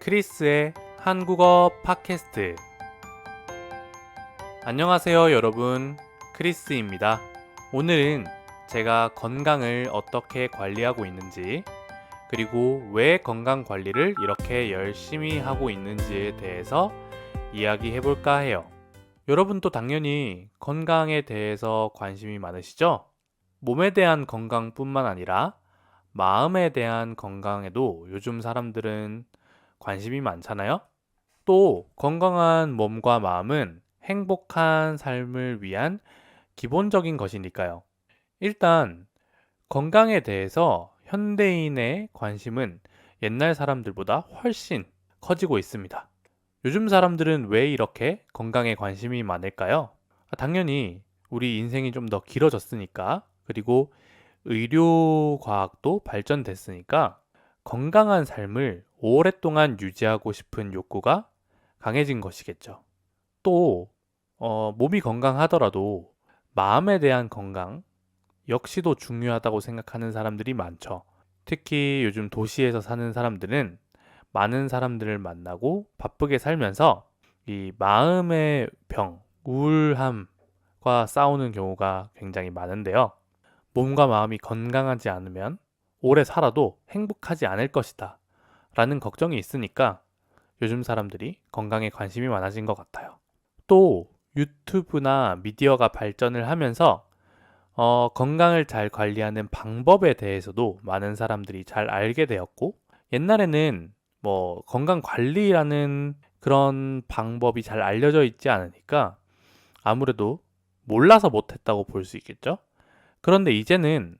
크리스의 한국어 팟캐스트. 안녕하세요, 여러분. 크리스입니다. 오늘은 제가 건강을 어떻게 관리하고 있는지, 그리고 왜 건강 관리를 이렇게 열심히 하고 있는지에 대해서 이야기해 볼까 해요. 여러분도 당연히 건강에 대해서 관심이 많으시죠? 몸에 대한 건강뿐만 아니라 마음에 대한 건강에도 요즘 사람들은 관심이 많잖아요? 또 건강한 몸과 마음은 행복한 삶을 위한 기본적인 것이니까요. 일단 건강에 대해서 현대인의 관심은 옛날 사람들보다 훨씬 커지고 있습니다. 요즘 사람들은 왜 이렇게 건강에 관심이 많을까요? 당연히 우리 인생이 좀 더 길어졌으니까, 그리고 의료 과학도 발전됐으니까 건강한 삶을 오랫동안 유지하고 싶은 욕구가 강해진 것이겠죠. 또 몸이 건강하더라도 마음에 대한 건강 역시도 중요하다고 생각하는 사람들이 많죠. 특히 요즘 도시에서 사는 사람들은 많은 사람들을 만나고 바쁘게 살면서 이 마음의 병, 우울함과 싸우는 경우가 굉장히 많은데요. 몸과 마음이 건강하지 않으면 오래 살아도 행복하지 않을 것이다 라는 걱정이 있으니까 요즘 사람들이 건강에 관심이 많아진 것 같아요. 또 유튜브나 미디어가 발전을 하면서 건강을 잘 관리하는 방법에 대해서도 많은 사람들이 잘 알게 되었고, 옛날에는 뭐 건강 관리라는 그런 방법이 잘 알려져 있지 않으니까 아무래도 몰라서 못했다고 볼 수 있겠죠. 그런데 이제는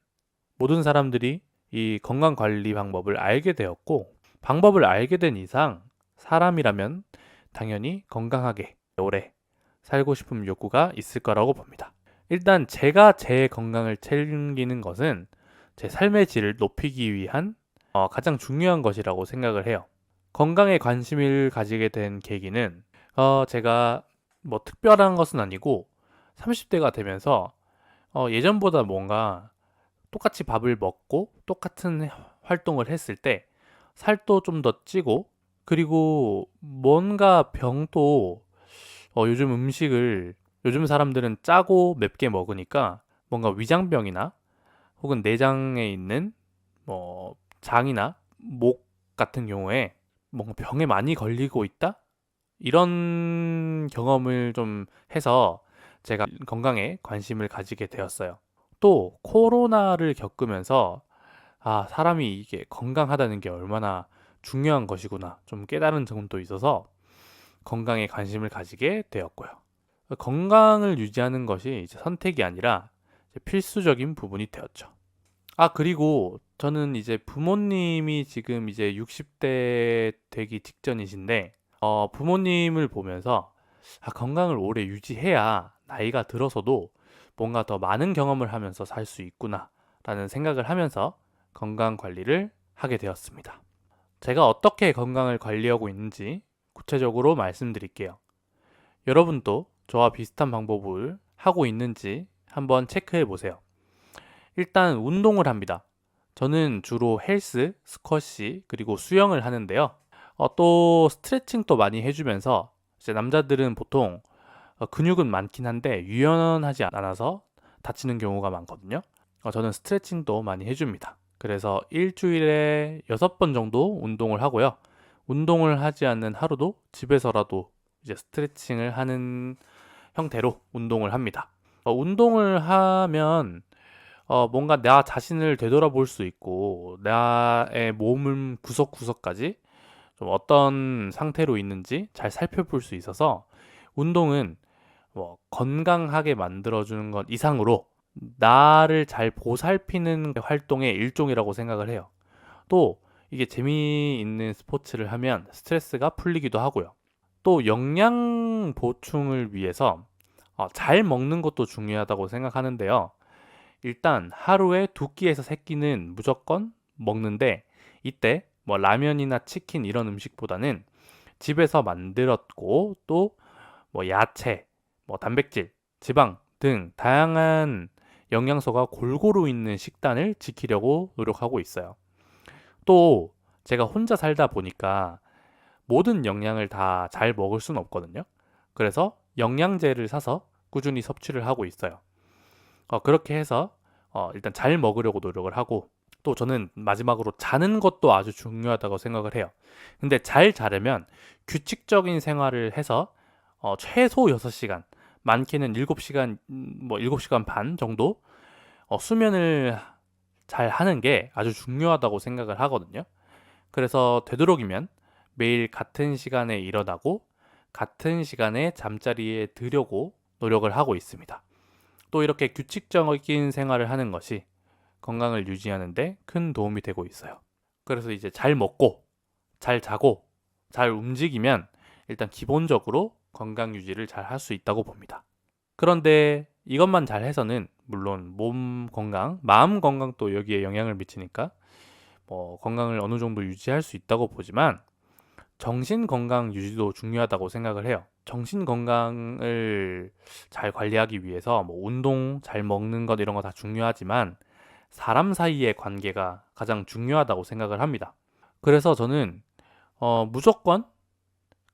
모든 사람들이 이 건강 관리 방법을 알게 되었고, 방법을 알게 된 이상 사람이라면 당연히 건강하게 오래 살고 싶은 욕구가 있을 거라고 봅니다. 일단 제가 제 건강을 챙기는 것은 제 삶의 질을 높이기 위한 가장 중요한 것이라고 생각을 해요. 건강에 관심을 가지게 된 계기는 제가 뭐 특별한 것은 아니고 30대가 되면서 예전보다 뭔가 똑같이 밥을 먹고 똑같은 활동을 했을 때 살도 좀 더 찌고, 그리고 뭔가 병도 요즘 사람들은 짜고 맵게 먹으니까 뭔가 위장병이나 혹은 내장에 있는 뭐 장이나 목 같은 경우에 뭔가 병에 많이 걸리고 있다? 이런 경험을 좀 해서 제가 건강에 관심을 가지게 되었어요. 또 코로나를 겪으면서 사람이 이게 건강하다는 게 얼마나 중요한 것이구나 좀 깨달은 점도 있어서 건강에 관심을 가지게 되었고요. 건강을 유지하는 것이 이제 선택이 아니라 이제 필수적인 부분이 되었죠. 그리고 저는 이제 부모님이 지금 이제 60대 되기 직전이신데, 부모님을 보면서 건강을 오래 유지해야 나이가 들어서도 뭔가 더 많은 경험을 하면서 살 수 있구나 라는 생각을 하면서 건강 관리를 하게 되었습니다. 제가 어떻게 건강을 관리하고 있는지 구체적으로 말씀드릴게요. 여러분도 저와 비슷한 방법을 하고 있는지 한번 체크해 보세요. 일단 운동을 합니다. 저는 주로 헬스, 스쿼시, 그리고 수영을 하는데요. 또 스트레칭도 많이 해주면서 이제 남자들은 보통 근육은 많긴 한데 유연하지 않아서 다치는 경우가 많거든요. 저는 스트레칭도 많이 해줍니다. 그래서 일주일에 6번 정도 운동을 하고요. 운동을 하지 않는 하루도 집에서라도 이제 스트레칭을 하는 형태로 운동을 합니다. 운동을 하면 뭔가 나 자신을 되돌아볼 수 있고 나의 몸을 구석구석까지 좀 어떤 상태로 있는지 잘 살펴볼 수 있어서 운동은 뭐 건강하게 만들어주는 것 이상으로 나를 잘 보살피는 활동의 일종이라고 생각을 해요. 또 이게 재미있는 스포츠를 하면 스트레스가 풀리기도 하고요. 또 영양 보충을 위해서 잘 먹는 것도 중요하다고 생각하는데요. 일단 하루에 2끼에서 3끼는 무조건 먹는데, 이때 뭐 라면이나 치킨 이런 음식보다는 집에서 만들었고 또 뭐 야채, 뭐 단백질, 지방 등 다양한 영양소가 골고루 있는 식단을 지키려고 노력하고 있어요. 또 제가 혼자 살다 보니까 모든 영양을 다 잘 먹을 수는 없거든요. 그래서 영양제를 사서 꾸준히 섭취를 하고 있어요. 그렇게 해서 일단 잘 먹으려고 노력을 하고, 또 저는 마지막으로 자는 것도 아주 중요하다고 생각을 해요. 근데 잘 자려면 규칙적인 생활을 해서 최소 6시간, 많게는 7시간, 7시간 반 정도 수면을 잘 하는 게 아주 중요하다고 생각을 하거든요. 그래서 되도록이면 매일 같은 시간에 일어나고 같은 시간에 잠자리에 들려고 노력을 하고 있습니다. 또 이렇게 규칙적인 생활을 하는 것이 건강을 유지하는 데 큰 도움이 되고 있어요. 그래서 이제 잘 먹고 잘 자고 잘 움직이면 일단 기본적으로 건강 유지를 잘 할 수 있다고 봅니다. 그런데 이것만 잘 해서는 물론 몸 건강, 마음 건강도 여기에 영향을 미치니까 건강을 어느 정도 유지할 수 있다고 보지만, 정신 건강 유지도 중요하다고 생각을 해요. 정신 건강을 잘 관리하기 위해서 운동, 잘 먹는 것 이런 거 다 중요하지만 사람 사이의 관계가 가장 중요하다고 생각을 합니다. 그래서 저는 무조건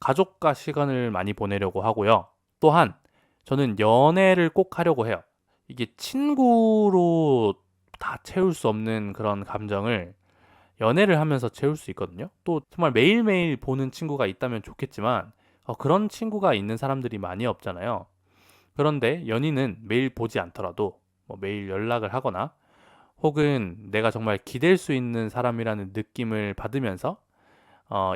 가족과 시간을 많이 보내려고 하고요. 또한 저는 연애를 꼭 하려고 해요. 이게 친구로 다 채울 수 없는 그런 감정을 연애를 하면서 채울 수 있거든요. 또 정말 매일매일 보는 친구가 있다면 좋겠지만 그런 친구가 있는 사람들이 많이 없잖아요. 그런데 연인은 매일 보지 않더라도 매일 연락을 하거나 혹은 내가 정말 기댈 수 있는 사람이라는 느낌을 받으면서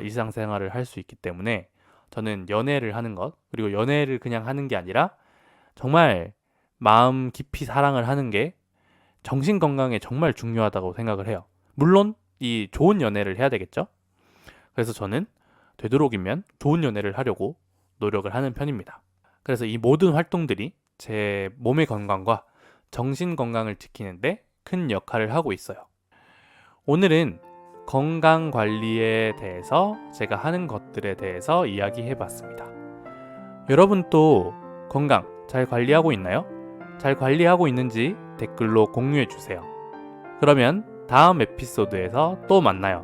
일상생활을 할 수 있기 때문에 저는 연애를 하는 것, 그리고 연애를 그냥 하는 게 아니라 정말 마음 깊이 사랑을 하는 게 정신 건강에 정말 중요하다고 생각을 해요. 물론 이 좋은 연애를 해야 되겠죠? 그래서 저는 되도록이면 좋은 연애를 하려고 노력을 하는 편입니다. 그래서 이 모든 활동들이 제 몸의 건강과 정신 건강을 지키는데 큰 역할을 하고 있어요. 오늘은 건강 관리에 대해서 제가 하는 것들에 대해서 이야기해 봤습니다. 여러분도 건강 잘 관리하고 있나요? 잘 관리하고 있는지 댓글로 공유해 주세요. 그러면 다음 에피소드에서 또 만나요.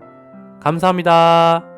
감사합니다.